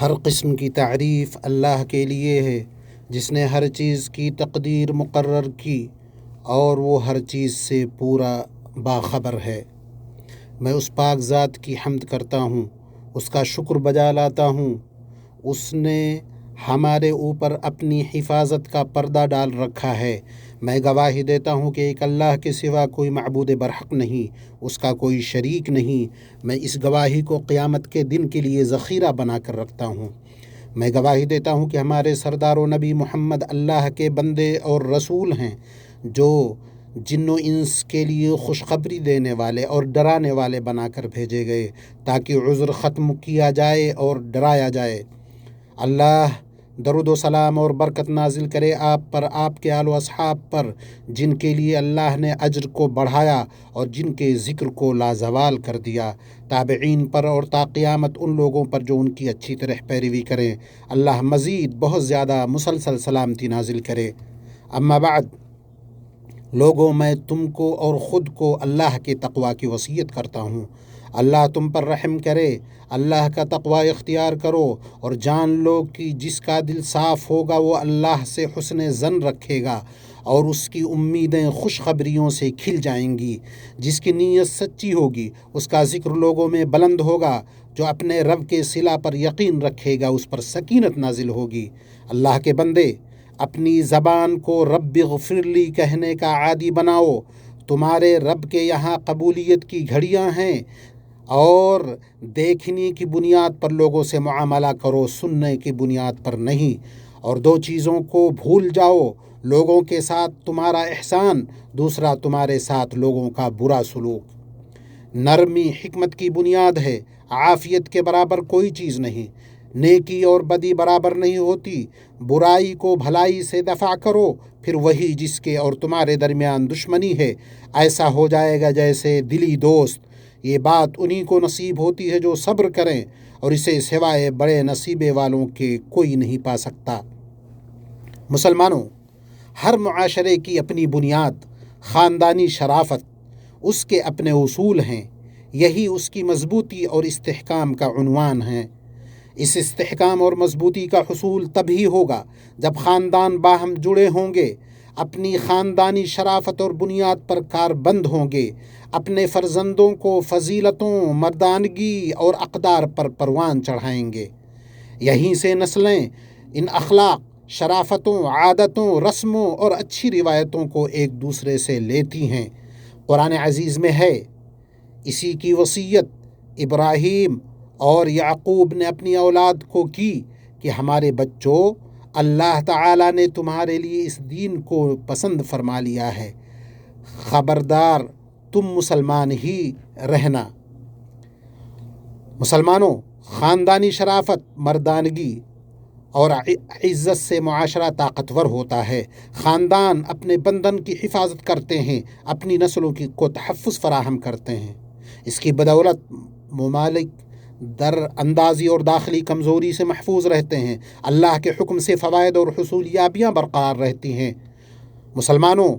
ہر قسم کی تعریف اللہ کے لیے ہے جس نے ہر چیز کی تقدیر مقرر کی اور وہ ہر چیز سے پورا باخبر ہے۔ میں اس پاک ذات کی حمد کرتا ہوں، اس کا شکر بجا لاتا ہوں۔ اس نے ہمارے اوپر اپنی حفاظت کا پردہ ڈال رکھا ہے۔ میں گواہی دیتا ہوں کہ ایک اللہ کے سوا کوئی معبود برحق نہیں، اس کا کوئی شریک نہیں۔ میں اس گواہی کو قیامت کے دن کے لیے ذخیرہ بنا کر رکھتا ہوں۔ میں گواہی دیتا ہوں کہ ہمارے سردار و نبی محمد اللہ کے بندے اور رسول ہیں، جو جن و انس کے لیے خوشخبری دینے والے اور ڈرانے والے بنا کر بھیجے گئے تاکہ عذر ختم کیا جائے اور ڈرایا جائے۔ اللہ درود و سلام اور برکت نازل کرے آپ پر، آپ کے آل و اصحاب پر، جن کے لیے اللہ نے اجر کو بڑھایا اور جن کے ذکر کو لازوال کر دیا، تابعین پر اور تا قیامت ان لوگوں پر جو ان کی اچھی طرح پیروی کریں۔ اللہ مزید بہت زیادہ مسلسل سلامتی نازل کرے۔ اما بعد، لوگوں، میں تم کو اور خود کو اللہ کے تقوی کی وصیت کرتا ہوں۔ اللہ تم پر رحم کرے، اللہ کا تقوی اختیار کرو اور جان لو کہ جس کا دل صاف ہوگا وہ اللہ سے حسن ظن رکھے گا اور اس کی امیدیں خوشخبریوں سے کھل جائیں گی۔ جس کی نیت سچی ہوگی اس کا ذکر لوگوں میں بلند ہوگا۔ جو اپنے رب کے صلہ پر یقین رکھے گا اس پر سکینت نازل ہوگی۔ اللہ کے بندے، اپنی زبان کو رب اغفر لی کہنے کا عادی بناؤ۔ تمہارے رب کے یہاں قبولیت کی گھڑیاں ہیں اور دیکھنے کی بنیاد پر لوگوں سے معاملہ کرو، سننے کی بنیاد پر نہیں۔ اور دو چیزوں کو بھول جاؤ، لوگوں کے ساتھ تمہارا احسان، دوسرا تمہارے ساتھ لوگوں کا برا سلوک۔ نرمی حکمت کی بنیاد ہے، عافیت کے برابر کوئی چیز نہیں۔ نیکی اور بدی برابر نہیں ہوتی۔ برائی کو بھلائی سے دفع کرو، پھر وہی جس کے اور تمہارے درمیان دشمنی ہے ایسا ہو جائے گا جیسے دلی دوست۔ یہ بات انہی کو نصیب ہوتی ہے جو صبر کریں، اور اسے سوائے بڑے نصیبے والوں کے کوئی نہیں پا سکتا۔ مسلمانوں، ہر معاشرے کی اپنی بنیاد، خاندانی شرافت، اس کے اپنے اصول ہیں۔ یہی اس کی مضبوطی اور استحکام کا عنوان ہے۔ اس استحکام اور مضبوطی کا حصول تبھی ہوگا جب خاندان باہم جڑے ہوں گے، اپنی خاندانی شرافت اور بنیاد پر کاربند ہوں گے، اپنے فرزندوں کو فضیلتوں، مردانگی اور اقدار پر پروان چڑھائیں گے۔ یہیں سے نسلیں ان اخلاق، شرافتوں، عادتوں، رسموں اور اچھی روایتوں کو ایک دوسرے سے لیتی ہیں۔ قرآن عزیز میں ہے، اسی کی وصیت ابراہیم اور یعقوب نے اپنی اولاد کو کی کہ ہمارے بچوں، اللہ تعالیٰ نے تمہارے لیے اس دین کو پسند فرما لیا ہے، خبردار تم مسلمان ہی رہنا۔ مسلمانوں، خاندانی شرافت، مردانگی اور عزت سے معاشرہ طاقتور ہوتا ہے۔ خاندان اپنے بندن کی حفاظت کرتے ہیں، اپنی نسلوں کو تحفظ فراہم کرتے ہیں۔ اس کی بدولت ممالک در اندازی اور داخلی کمزوری سے محفوظ رہتے ہیں، اللہ کے حکم سے فوائد اور حصولیابیاں برقرار رہتی ہیں۔ مسلمانوں،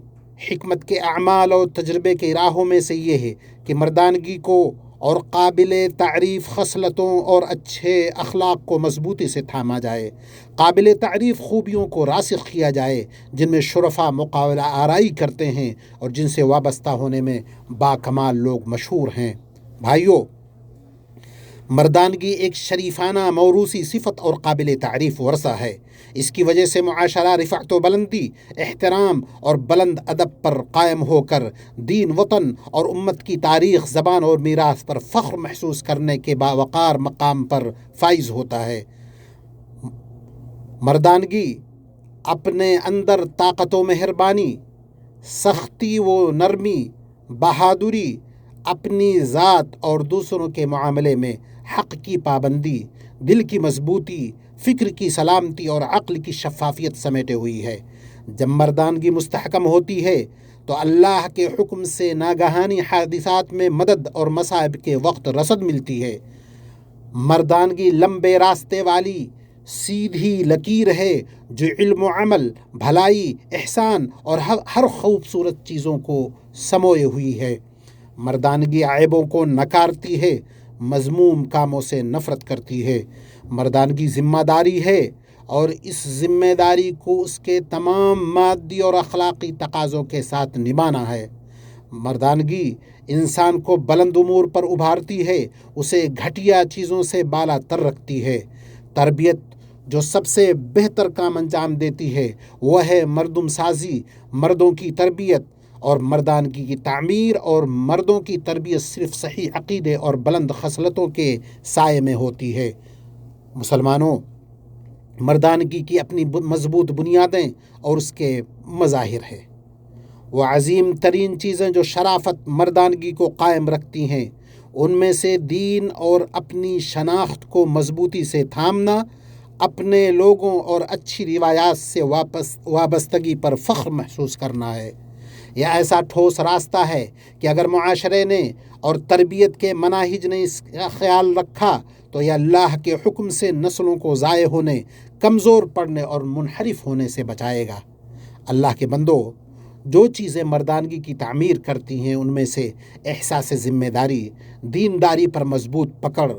حکمت کے اعمال اور تجربے کے راہوں میں سے یہ ہے کہ مردانگی کو اور قابل تعریف خصلتوں اور اچھے اخلاق کو مضبوطی سے تھاما جائے، قابل تعریف خوبیوں کو راسخ کیا جائے جن میں شرفا مقابلہ آرائی کرتے ہیں اور جن سے وابستہ ہونے میں باکمال لوگ مشہور ہیں۔ بھائیو، مردانگی ایک شریفانہ موروثی صفت اور قابل تعریف ورثہ ہے۔ اس کی وجہ سے معاشرہ رفعت و بلندی، احترام اور بلند ادب پر قائم ہو کر دین، وطن اور امت کی تاریخ، زبان اور میراث پر فخر محسوس کرنے کے باوقار مقام پر فائز ہوتا ہے۔ مردانگی اپنے اندر طاقت و مہربانی، سختی و نرمی، بہادری، اپنی ذات اور دوسروں کے معاملے میں حق کی پابندی، دل کی مضبوطی، فکر کی سلامتی اور عقل کی شفافیت سمیٹے ہوئی ہے۔ جب مردانگی مستحکم ہوتی ہے تو اللہ کے حکم سے ناگہانی حادثات میں مدد اور مصائب کے وقت رسد ملتی ہے۔ مردانگی لمبے راستے والی سیدھی لکیر ہے جو علم و عمل، بھلائی، احسان اور ہر خوبصورت چیزوں کو سموئے ہوئی ہے۔ مردانگی عیبوں کو نکارتی ہے، مذموم کاموں سے نفرت کرتی ہے۔ مردانگی ذمہ داری ہے اور اس ذمہ داری کو اس کے تمام مادی اور اخلاقی تقاضوں کے ساتھ نبھانا ہے۔ مردانگی انسان کو بلند امور پر ابھارتی ہے، اسے گھٹیا چیزوں سے بالا تر رکھتی ہے۔ تربیت جو سب سے بہتر کام انجام دیتی ہے وہ ہے مردم سازی، مردوں کی تربیت اور مردانگی کی تعمیر، اور مردوں کی تربیت صرف صحیح عقیدے اور بلند خصلتوں کے سائے میں ہوتی ہے۔ مسلمانوں، مردانگی کی اپنی مضبوط بنیادیں اور اس کے مظاہر ہیں۔ وہ عظیم ترین چیزیں جو شرافت مردانگی کو قائم رکھتی ہیں، ان میں سے دین اور اپنی شناخت کو مضبوطی سے تھامنا، اپنے لوگوں اور اچھی روایات سے وابستگی پر فخر محسوس کرنا ہے۔ یہ ایسا ٹھوس راستہ ہے کہ اگر معاشرے نے اور تربیت کے مناہج نے اس کا خیال رکھا تو یہ اللہ کے حکم سے نسلوں کو ضائع ہونے، کمزور پڑنے اور منحرف ہونے سے بچائے گا۔ اللہ کے بندو، جو چیزیں مردانگی کی تعمیر کرتی ہیں ان میں سے احساس ذمہ داری، دینداری پر مضبوط پکڑ،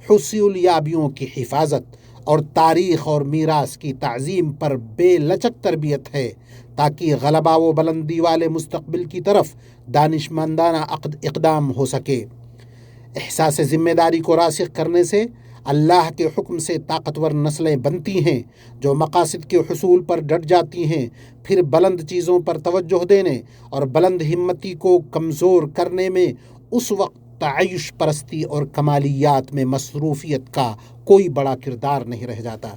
حصول یابیوں کی حفاظت اور تاریخ اور میراث کی تعظیم پر بے لچک تربیت ہے، تاکہ غلبہ و بلندی والے مستقبل کی طرف دانشمندانہ اقدام ہو سکے۔ احساس ذمہ داری کو راسخ کرنے سے اللہ کے حکم سے طاقتور نسلیں بنتی ہیں جو مقاصد کے حصول پر ڈٹ جاتی ہیں، پھر بلند چیزوں پر توجہ دینے اور بلند ہمتی کو کمزور کرنے میں اس وقت تعیش پرستی اور کمالیات میں مصروفیت کا کوئی بڑا کردار نہیں رہ جاتا۔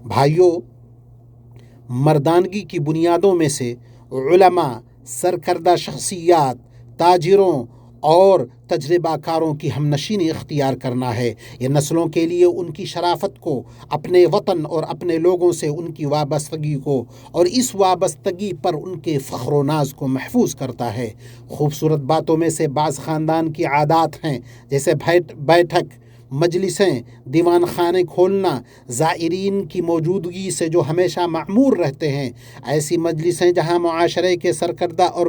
بھائیو، مردانگی کی بنیادوں میں سے علماء، سرکردہ شخصیات، تاجروں اور تجربہ کاروں کی ہم نشینی اختیار کرنا ہے۔ یہ نسلوں کے لیے ان کی شرافت کو، اپنے وطن اور اپنے لوگوں سے ان کی وابستگی کو اور اس وابستگی پر ان کے فخر و ناز کو محفوظ کرتا ہے۔ خوبصورت باتوں میں سے بعض خاندان کی عادات ہیں، جیسے بیٹھک، مجلسیں، دیوان خانے کھولنا، زائرین کی موجودگی سے جو ہمیشہ معمور رہتے ہیں۔ ایسی مجلسیں جہاں معاشرے کے سرکردہ اور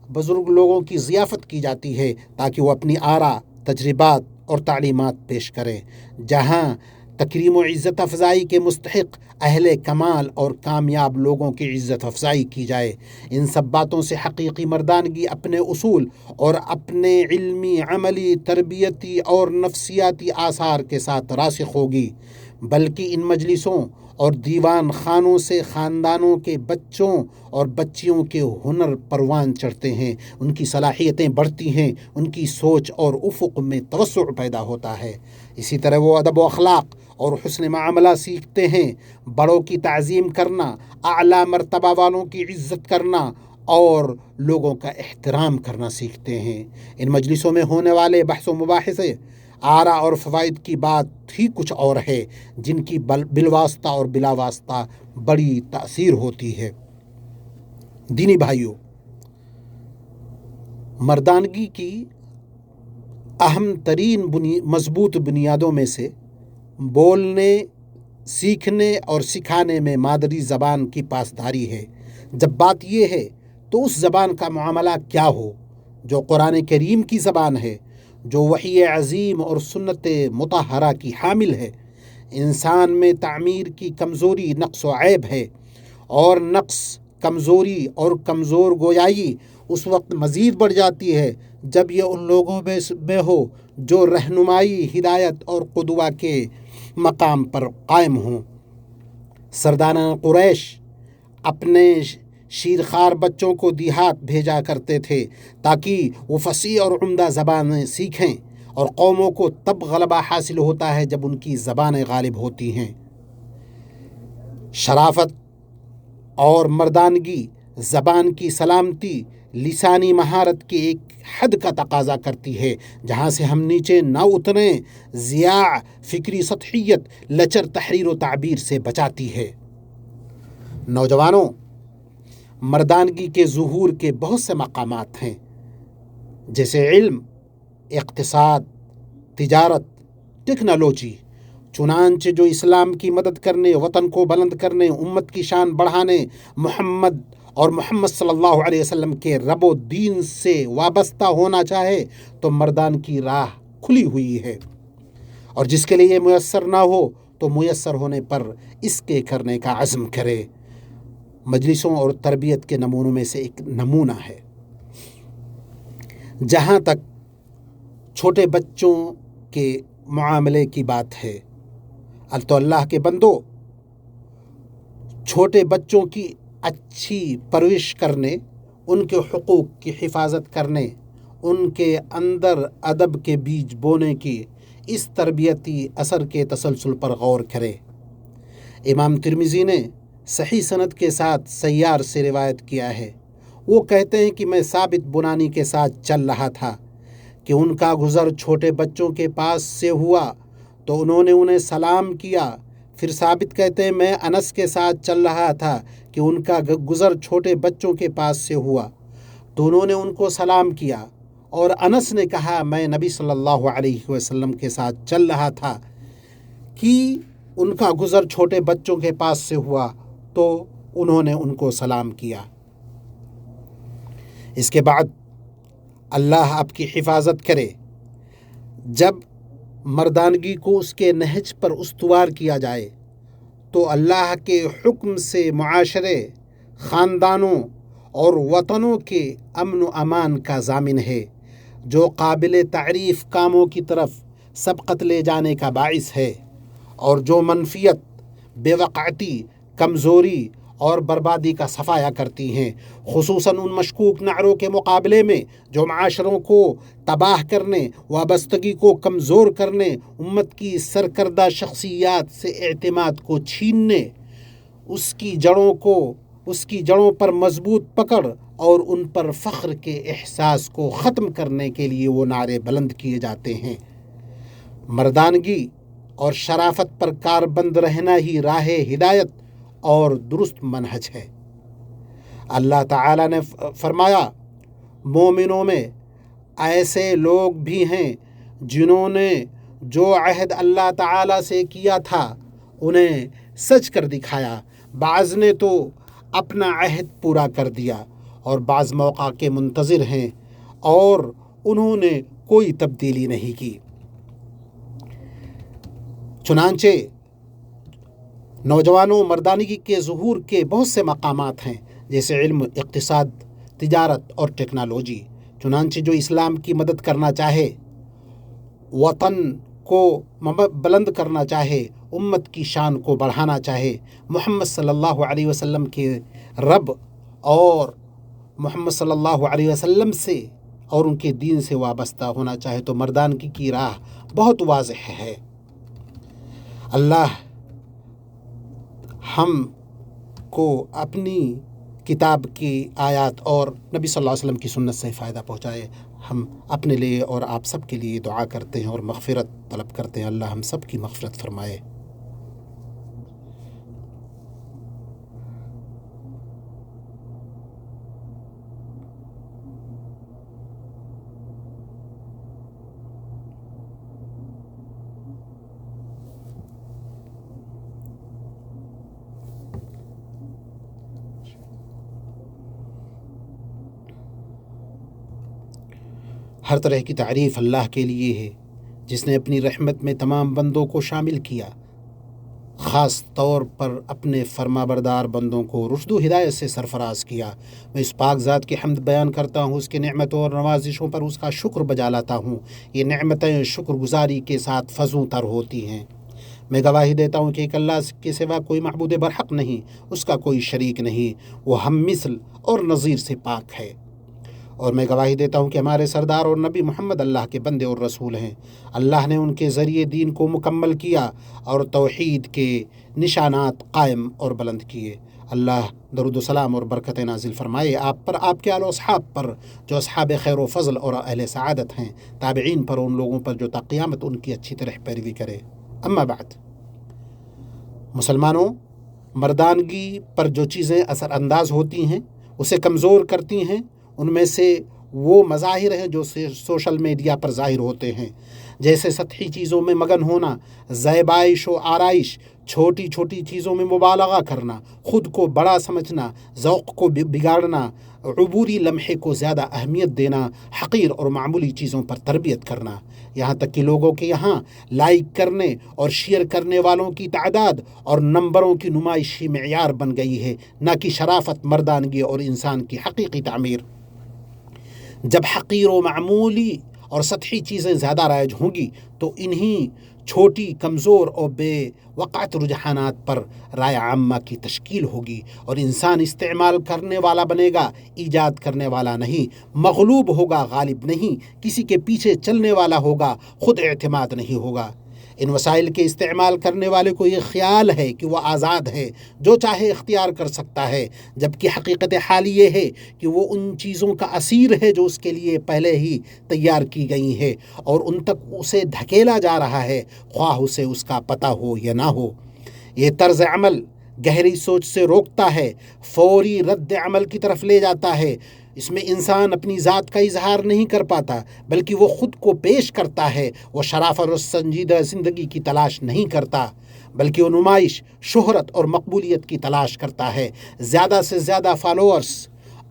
بزرگ لوگوں کی ضیافت کی جاتی ہے تاکہ وہ اپنی آراء، تجربات اور تعلیمات پیش کریں، جہاں تکریم و عزت افزائی کے مستحق اہل کمال اور کامیاب لوگوں کی عزت افزائی کی جائے۔ ان سب باتوں سے حقیقی مردانگی اپنے اصول اور اپنے علمی، عملی، تربیتی اور نفسیاتی آثار کے ساتھ راسخ ہوگی، بلکہ ان مجلسوں اور دیوان خانوں سے خاندانوں کے بچوں اور بچیوں کے ہنر پروان چڑھتے ہیں، ان کی صلاحیتیں بڑھتی ہیں، ان کی سوچ اور افق میں توسع پیدا ہوتا ہے۔ اسی طرح وہ ادب و اخلاق اور حسن معاملہ سیکھتے ہیں، بڑوں کی تعظیم کرنا، اعلیٰ مرتبہ والوں کی عزت کرنا اور لوگوں کا احترام کرنا سیکھتے ہیں۔ ان مجلسوں میں ہونے والے بحث و مباحثے، آراء اور فوائد کی بات ہی کچھ اور ہے، جن کی بالواسطہ اور بلا واسطہ بڑی تأثیر ہوتی ہے۔ دینی بھائیوں، مردانگی کی اہم ترین مضبوط بنیادوں میں سے بولنے، سیکھنے اور سکھانے میں مادری زبان کی پاسداری ہے۔ جب بات یہ ہے تو اس زبان کا معاملہ کیا ہو جو قرآن کریم کی زبان ہے، جو وحی عظیم اور سنت مطہرہ کی حامل ہے۔ انسان میں تعمیر کی کمزوری نقص و عیب ہے، اور نقص، کمزوری اور کمزور گویائی اس وقت مزید بڑھ جاتی ہے جب یہ ان لوگوں میں ہو جو رہنمائی، ہدایت اور قدوہ کے مقام پر قائم ہوں۔ سرداران قریش اپنے شیرخوار بچوں کو دیہات بھیجا کرتے تھے تاکہ وہ فصیح اور عمدہ زبانیں سیکھیں، اور قوموں کو تب غلبہ حاصل ہوتا ہے جب ان کی زبانیں غالب ہوتی ہیں۔ شرافت اور مردانگی زبان کی سلامتی لسانی مہارت کے ایک حد کا تقاضا کرتی ہے جہاں سے ہم نیچے نہ اتریں۔ ضیاع، فکری سطحیت، لچر تحریر و تعبیر سے بچاتی ہے۔ نوجوانوں، مردانگی کے ظہور کے بہت سے مقامات ہیں، جیسے علم، اقتصاد، تجارت، ٹیکنالوجی۔ چنانچہ جو اسلام کی مدد کرنے، وطن کو بلند کرنے، امت کی شان بڑھانے، محمد صلی اللہ علیہ وسلم کے رب و دین سے وابستہ ہونا چاہے تو مردان کی راہ کھلی ہوئی ہے، اور جس کے لیے یہ میسر نہ ہو تو میسر ہونے پر اس کے کرنے کا عزم کرے۔ مجلسوں اور تربیت کے نمونوں میں سے ایک نمونہ ہے۔ جہاں تک چھوٹے بچوں کے معاملے کی بات ہے، تو اللہ کے بندو، چھوٹے بچوں کی اچھی پرورش کرنے، ان کے حقوق کی حفاظت کرنے، ان کے اندر ادب کے بیج بونے کی اس تربیتی اثر کے تسلسل پر غور کرے۔ امام ترمذی نے صحیح سند کے ساتھ سیار سے روایت کیا ہے، وہ کہتے ہیں کہ میں ثابت بنانی کے ساتھ چل رہا تھا کہ ان کا گزر چھوٹے بچوں کے پاس سے ہوا تو انہوں نے انہیں سلام کیا۔ پھر ثابت کہتے ہیں میں انس کے ساتھ چل رہا تھا کہ ان کا گزر چھوٹے بچوں کے پاس سے ہوا تو انہوں نے ان کو سلام کیا، اور انس نے کہا میں نبی صلی اللہ علیہ وسلم کے ساتھ چل رہا تھا کہ ان کا گزر چھوٹے بچوں کے پاس سے ہوا تو انہوں نے ان کو سلام کیا۔ اس کے بعد اللہ آپ کی حفاظت کرے، جب مردانگی کو اس کے نہج پر استوار کیا جائے تو اللہ کے حکم سے معاشرے، خاندانوں اور وطنوں کے امن و امان کا ضامن ہے، جو قابل تعریف کاموں کی طرف سبقت لے جانے کا باعث ہے، اور جو منفیت، بے وقعتی، کمزوری اور بربادی کا صفایا کرتی ہیں، خصوصاً ان مشکوک نعروں کے مقابلے میں جو معاشروں کو تباہ کرنے، وابستگی کو کمزور کرنے، امت کی سرکردہ شخصیات سے اعتماد کو چھیننے، اس کی جڑوں پر مضبوط پکڑ اور ان پر فخر کے احساس کو ختم کرنے کے لیے وہ نعرے بلند کیے جاتے ہیں۔ مردانگی اور شرافت پر کاربند رہنا ہی راہ ہدایت اور درست منہج ہے۔ اللہ تعالیٰ نے فرمایا، مومنوں میں ایسے لوگ بھی ہیں جنہوں نے جو عہد اللہ تعالیٰ سے کیا تھا انہیں سچ کر دکھایا، بعض نے تو اپنا عہد پورا کر دیا اور بعض موقع کے منتظر ہیں اور انہوں نے کوئی تبدیلی نہیں کی۔ چنانچہ نوجوانوں، مردانگی کے ظہور کے بہت سے مقامات ہیں، جیسے علم، اقتصاد، تجارت اور ٹیکنالوجی۔ چنانچہ جو اسلام کی مدد کرنا چاہے، وطن کو بلند کرنا چاہے، امت کی شان کو بڑھانا چاہے، محمد صلی اللہ علیہ وسلم کے رب اور محمد صلی اللہ علیہ وسلم سے اور ان کے دین سے وابستہ ہونا چاہے تو مردانگی کی راہ بہت واضح ہے۔ اللہ ہم کو اپنی کتاب کی آیات اور نبی صلی اللہ علیہ وسلم کی سنت سے فائدہ پہنچائے۔ ہم اپنے لیے اور آپ سب کے لیے دعا کرتے ہیں اور مغفرت طلب کرتے ہیں، اللہ ہم سب کی مغفرت فرمائے۔ ہر طرح کی تعریف اللہ کے لیے ہے، جس نے اپنی رحمت میں تمام بندوں کو شامل کیا، خاص طور پر اپنے فرما بردار بندوں کو رشد و ہدایت سے سرفراز کیا۔ میں اس پاک ذات کی حمد بیان کرتا ہوں، اس کی نعمتوں اور نوازشوں پر اس کا شکر بجا لاتا ہوں۔ یہ نعمتیں شکر گزاری کے ساتھ فزوں تر ہوتی ہیں۔ میں گواہی دیتا ہوں کہ ایک اللہ کے سوا کوئی معبود برحق نہیں، اس کا کوئی شریک نہیں، وہ ہم مثل اور نظیر سے پاک ہے۔ اور میں گواہی دیتا ہوں کہ ہمارے سردار اور نبی محمد اللہ کے بندے اور رسول ہیں۔ اللہ نے ان کے ذریعے دین کو مکمل کیا اور توحید کے نشانات قائم اور بلند کیے۔ اللہ درود و سلام اور برکت نازل فرمائے آپ پر، آپ کے آل و اصحاب پر جو اصحاب خیر و فضل اور اہل سعادت ہیں، تابعین پر، ان لوگوں پر جو تا قیامت ان کی اچھی طرح پیروی کرے۔ اما بعد، مسلمانوں، مردانگی پر جو چیزیں اثر انداز ہوتی ہیں، اسے کمزور کرتی ہیں، ان میں سے وہ مظاہر ہیں جو سوشل میڈیا پر ظاہر ہوتے ہیں، جیسے سطحی چیزوں میں مگن ہونا، زیبائش و آرائش، چھوٹی چھوٹی چیزوں میں مبالغہ کرنا، خود کو بڑا سمجھنا، ذوق کو بگاڑنا، عبوری لمحے کو زیادہ اہمیت دینا، حقیر اور معمولی چیزوں پر تربیت کرنا۔ یہاں تک کہ لوگوں کے یہاں لائک کرنے اور شیئر کرنے والوں کی تعداد اور نمبروں کی نمائشی معیار بن گئی ہے، نہ کہ شرافت، مردانگی اور انسان کی حقیقی تعمیر۔ جب حقیر و معمولی اور سطحی چیزیں زیادہ رائج ہوں گی تو انہی چھوٹی، کمزور اور بے وقعت رجحانات پر رائے عامہ کی تشکیل ہوگی اور انسان استعمال کرنے والا بنے گا، ایجاد کرنے والا نہیں، مغلوب ہوگا، غالب نہیں، کسی کے پیچھے چلنے والا ہوگا، خود اعتماد نہیں ہوگا۔ ان وسائل کے استعمال کرنے والے کو یہ خیال ہے کہ وہ آزاد ہے، جو چاہے اختیار کر سکتا ہے، جبکہ حقیقت حال یہ ہے کہ وہ ان چیزوں کا اسیر ہے جو اس کے لیے پہلے ہی تیار کی گئی ہیں اور ان تک اسے دھکیلا جا رہا ہے، خواہ اسے اس کا پتہ ہو یا نہ ہو۔ یہ طرز عمل گہری سوچ سے روکتا ہے، فوری رد عمل کی طرف لے جاتا ہے۔ اس میں انسان اپنی ذات کا اظہار نہیں کر پاتا، بلکہ وہ خود کو پیش کرتا ہے۔ وہ شرافت اور سنجیدہ زندگی کی تلاش نہیں کرتا، بلکہ وہ نمائش، شہرت اور مقبولیت کی تلاش کرتا ہے، زیادہ سے زیادہ فالوورز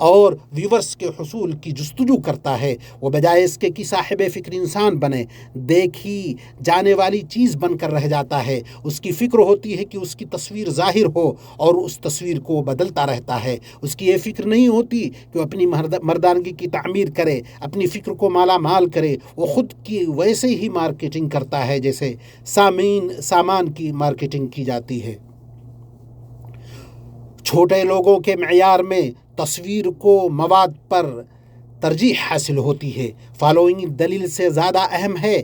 اور ویورز کے حصول کی جستجو کرتا ہے۔ وہ بجائے اس کے کہ صاحب فکر انسان بنے، دیکھی جانے والی چیز بن کر رہ جاتا ہے۔ اس کی فکر ہوتی ہے کہ اس کی تصویر ظاہر ہو اور اس تصویر کو بدلتا رہتا ہے۔ اس کی یہ فکر نہیں ہوتی کہ وہ اپنی مردانگی کی تعمیر کرے، اپنی فکر کو مالا مال کرے۔ وہ خود کی ویسے ہی مارکیٹنگ کرتا ہے جیسے سامان کی مارکیٹنگ کی جاتی ہے۔ چھوٹے لوگوں کے معیار میں تصویر کو مواد پر ترجیح حاصل ہوتی ہے۔ فالوئنگ دلیل سے زیادہ اہم ہے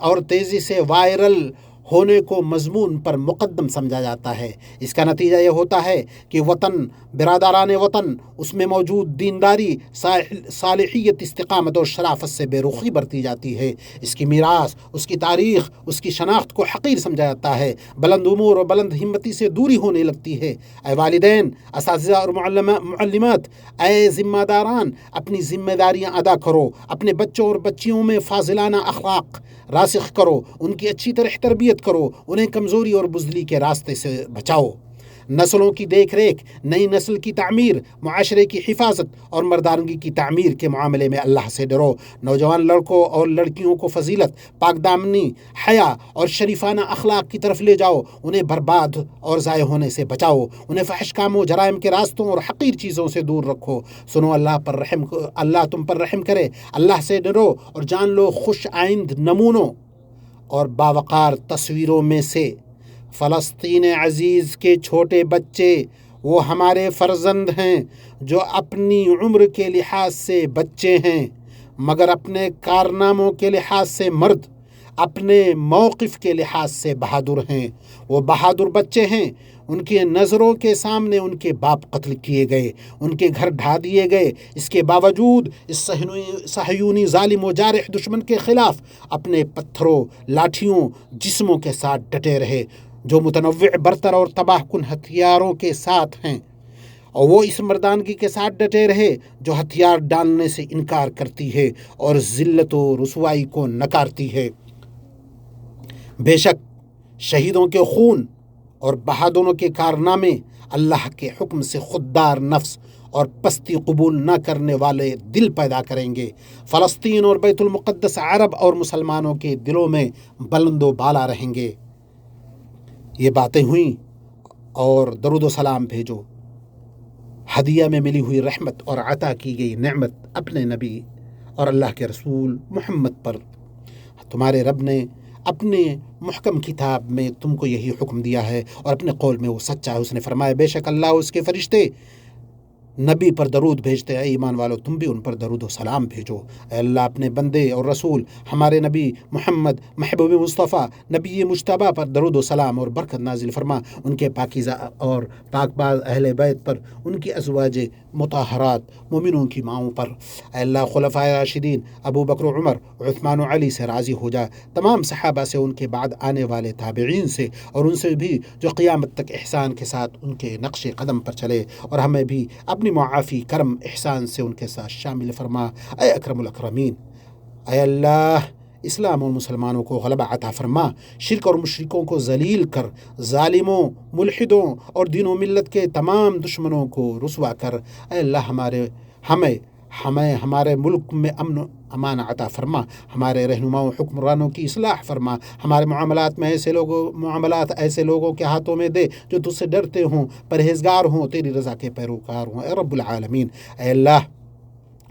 اور تیزی سے وائرل ہونے کو مضمون پر مقدم سمجھا جاتا ہے۔ اس کا نتیجہ یہ ہوتا ہے کہ وطن، برادران وطن، اس میں موجود دینداری، صالحیت، استقامت اور شرافت سے بے رخی برتی جاتی ہے۔ اس کی میراث، اس کی تاریخ، اس کی شناخت کو حقیر سمجھا جاتا ہے۔ بلند امور اور بلند ہمتی سے دوری ہونے لگتی ہے۔ اے والدین، اساتذہ اور معلمات، اے ذمہ داران، اپنی ذمہ داریاں ادا کرو، اپنے بچوں اور بچیوں میں فاضلانہ اخلاق راسخ کرو، ان کی اچھی طرح تربیت کرو، انہیں کمزوری اور بزدلی کے راستے سے بچاؤ۔ نسلوں کی دیکھ ریکھ، نئی نسل کی تعمیر، معاشرے کی حفاظت اور مردانگی کی تعمیر کے معاملے میں اللہ سے ڈرو۔ نوجوان لڑکوں اور لڑکیوں کو فضیلت، پاک دامنی، حیا اور شریفانہ اخلاق کی طرف لے جاؤ، انہیں برباد اور ضائع ہونے سے بچاؤ، انہیں فحش کاموں، جرائم کے راستوں اور حقیر چیزوں سے دور رکھو۔ سنو، اللہ تم پر رحم کرے۔ اللہ سے ڈرو اور جان لو خوش آئند نمونوں اور باوقار تصویروں میں سے فلسطین عزیز کے چھوٹے بچے وہ ہمارے فرزند ہیں جو اپنی عمر کے لحاظ سے بچے ہیں مگر اپنے کارناموں کے لحاظ سے مرد، اپنے موقف کے لحاظ سے بہادر ہیں۔ وہ بہادر بچے ہیں، ان کی نظروں کے سامنے ان کے باپ قتل کیے گئے، ان کے گھر ڈھا دیے گئے، اس کے باوجود اس صہیونی ظالم و جارح دشمن کے خلاف اپنے پتھروں، لاٹھیوں، جسموں کے ساتھ ڈٹے رہے جو متنوع، برتر اور تباہ کن ہتھیاروں کے ساتھ ہیں، اور وہ اس مردانگی کے ساتھ ڈٹے رہے جو ہتھیار ڈالنے سے انکار کرتی ہے اور ذلت و رسوائی کو نکارتی ہے۔ بے شک شہیدوں کے خون اور بہادروں کے کارنامے اللہ کے حکم سے خوددار نفس اور پستی قبول نہ کرنے والے دل پیدا کریں گے۔ فلسطین اور بیت المقدس عرب اور مسلمانوں کے دلوں میں بلند و بالا رہیں گے۔ یہ باتیں ہوئیں اور درود و سلام بھیجو۔ ہدیہ میں ملی ہوئی رحمت اور عطا کی گئی نعمت اپنے نبی اور اللہ کے رسول محمد پر۔ تمہارے رب نے اپنے محکم کتاب میں تم کو یہی حکم دیا ہے اور اپنے قول میں وہ سچا ہے۔ اس نے فرمایا، بے شک اللہ اور اس کے فرشتے نبی پر درود بھیجتے ہیں، اے ایمان والو تم بھی ان پر درود و سلام بھیجو۔ اے اللہ اپنے بندے اور رسول ہمارے نبی محمد محبوب مصطفیٰ نبی مجتبیٰ پر درود و سلام اور برکت نازل فرما، ان کے پاکیزہ اور پاک باز اہل بیت پر، ان کی ازواج مطہرات مومنوں کی ماؤں پر۔ اے اللہ خلفائے راشدین ابو بکر و عمر، عثمان و علی سے راضی ہو جا، تمام صحابہ سے، ان کے بعد آنے والے تابعین سے اور ان سے بھی جو قیامت تک احسان کے ساتھ ان کے نقش قدم پر چلے، اور ہمیں بھی اپنی معافی، کرم، احسان سے ان کے ساتھ شامل فرما۔ اے اکرم الاکرمین، اے اللہ اسلام اور مسلمانوں کو غلبہ عطا فرما، شرک اور مشرکوں کو ذلیل کر، ظالموں، ملحدوں اور دین و ملت کے تمام دشمنوں کو رسوا کر۔ اے اللہ ہمیں ہمیں ہمارے ملک میں امن و امان عطا فرما، ہمارے رہنماؤں حکمرانوں کی اصلاح فرما، ہمارے معاملات ایسے لوگوں کے ہاتھوں میں دے جو تجھ سے ڈرتے ہوں، پرہیزگار ہوں، تیری رضا کے پیروکار ہوں، اے رب العالمین۔ اے اللہ،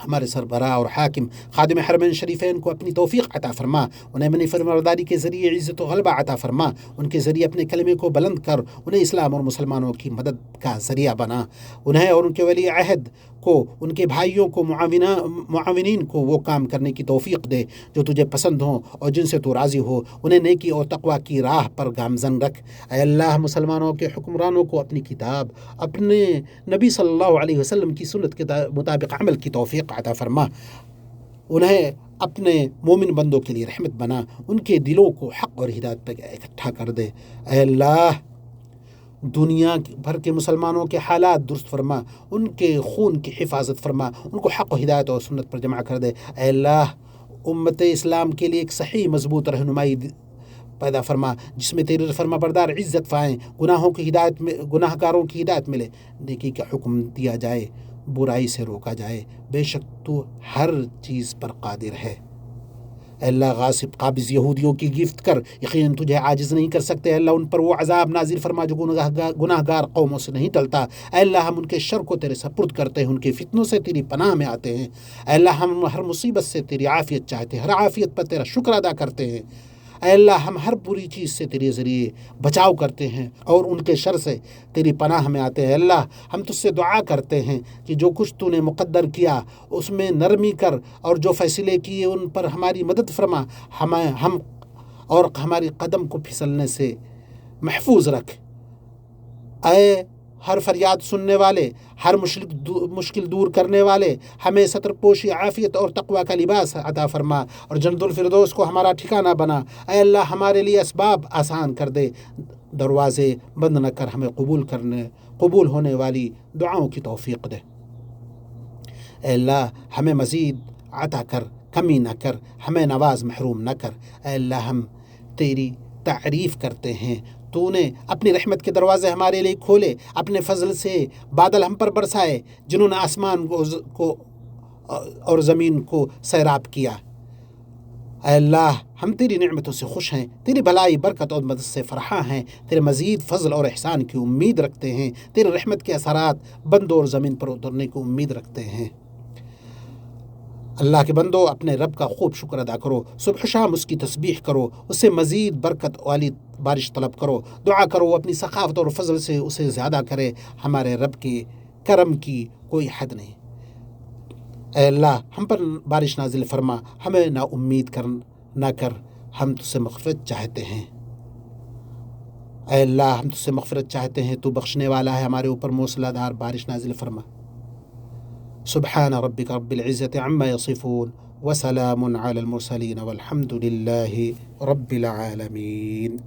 ہمارے سربراہ اور حاکم خادم حرمین شریفین کو اپنی توفیق عطا فرما، انہیں منی فرمارداری کے ذریعے عزت و غلبہ عطا فرما، ان کے ذریعے اپنے کلمے کو بلند کر انہیں اسلام اور مسلمانوں کی مدد کا ذریعہ بنا، انہیں اور ان کے ولی عہد کو، ان کے بھائیوں کو، معاونین کو وہ کام کرنے کی توفیق دے جو تجھے پسند ہوں اور جن سے تو راضی ہو، انہیں نیکی اور تقوی کی راہ پر گامزن رکھ۔ اے اللہ، مسلمانوں کے حکمرانوں کو اپنی کتاب، اپنے نبی صلی اللہ علیہ وسلم کی سنت کے مطابق عمل کی توفیق عطا فرما، انہیں اپنے مومن بندوں کے لیے رحمت بنا، ان کے دلوں کو حق اور ہدایت پر اکٹھا کر دے۔ اے اللہ، دنیا بھر کے مسلمانوں کے حالات درست فرما، ان کے خون کی حفاظت فرما، ان کو حق و ہدایت اور سنت پر جمع کر دے۔ اے اللہ، امت اسلام کے لیے ایک صحیح مضبوط رہنمائی پیدا فرما، جس میں تیری فرما بردار عزت پائیں، گناہ گاروں کی ہدایت ملے، نیکی کا حکم دیا جائے، برائی سے روکا جائے، بے شک تو ہر چیز پر قادر ہے۔ اے اللہ، غاصب قابض یہودیوں کی گرفت کر، یقیناً تجھے عاجز نہیں کر سکتے۔ اے اللہ، ان پر وہ عذاب نازل فرما جو گناہ گار قوموں سے نہیں ٹلتا۔ اے اللہ، ہم ان کے شر کو تیرے سپرد کرتے ہیں، ان کے فتنوں سے تیری پناہ میں آتے ہیں۔ اے اللہ، ہم ہر مصیبت سے تیری عافیت چاہتے ہیں، ہر عافیت پر تیرا شکر ادا کرتے ہیں۔ اے اللہ، ہم ہر بری چیز سے تیرے ذریعے بچاؤ کرتے ہیں اور ان کے شر سے تیری پناہ میں آتے ہیں۔ اے اللہ، ہم تجھ سے دعا کرتے ہیں کہ جو کچھ تو نے مقدر کیا اس میں نرمی کر، اور جو فیصلے کیے ان پر ہماری مدد فرما، ہم اور ہماری قدم کو پھسلنے سے محفوظ رکھ۔ اے ہر فریاد سننے والے، ہر مشکل دور کرنے والے، ہمیں ستر پوشی، عافیت اور تقوی کا لباس عطا فرما اور جنت الفردوس کو ہمارا ٹھکانہ بنا۔ اے اللہ، ہمارے لیے اسباب آسان کر دے، دروازے بند نہ کر، ہمیں قبول ہونے والی دعاؤں کی توفیق دے۔ اے اللہ، ہمیں مزید عطا کر، کمی نہ کر، ہمیں نواز محروم نہ کر۔ اے اللہ، ہم تیری تعریف کرتے ہیں، تو نے اپنی رحمت کے دروازے ہمارے لیے کھولے، اپنے فضل سے بادل ہم پر برسائے، جنہوں نے آسمان کو اور زمین کو سیراب کیا۔ اے اللہ، ہم تیری نعمتوں سے خوش ہیں، تیری بھلائی، برکت اور مدد سے فرحاں ہیں، تیرے مزید فضل اور احسان کی امید رکھتے ہیں، تیرے رحمت کے اثرات بندوں اور زمین پر اترنے کی امید رکھتے ہیں۔ اللہ کے بندو، اپنے رب کا خوب شکر ادا کرو، صبح شام اس کی تسبیح کرو، اس سے مزید برکت والی بارش طلب کرو، دعا کرو اپنی سخاوت اور فضل سے اسے زیادہ کرے، ہمارے رب کے کرم کی کوئی حد نہیں۔ اے اللہ، ہم پر بارش نازل فرما، ہمیں نا امید نہ کر، ہم تجھ سے مغفرت چاہتے ہیں۔ اے اللہ، ہم تجھ سے مغفرت چاہتے ہیں، تو بخشنے والا ہے، ہمارے اوپر موسلا دھار بارش نازل فرما۔ سبحان ربک رب العزت عما یصفون وسلام علی المرسلین والحمد للہ رب العالمین۔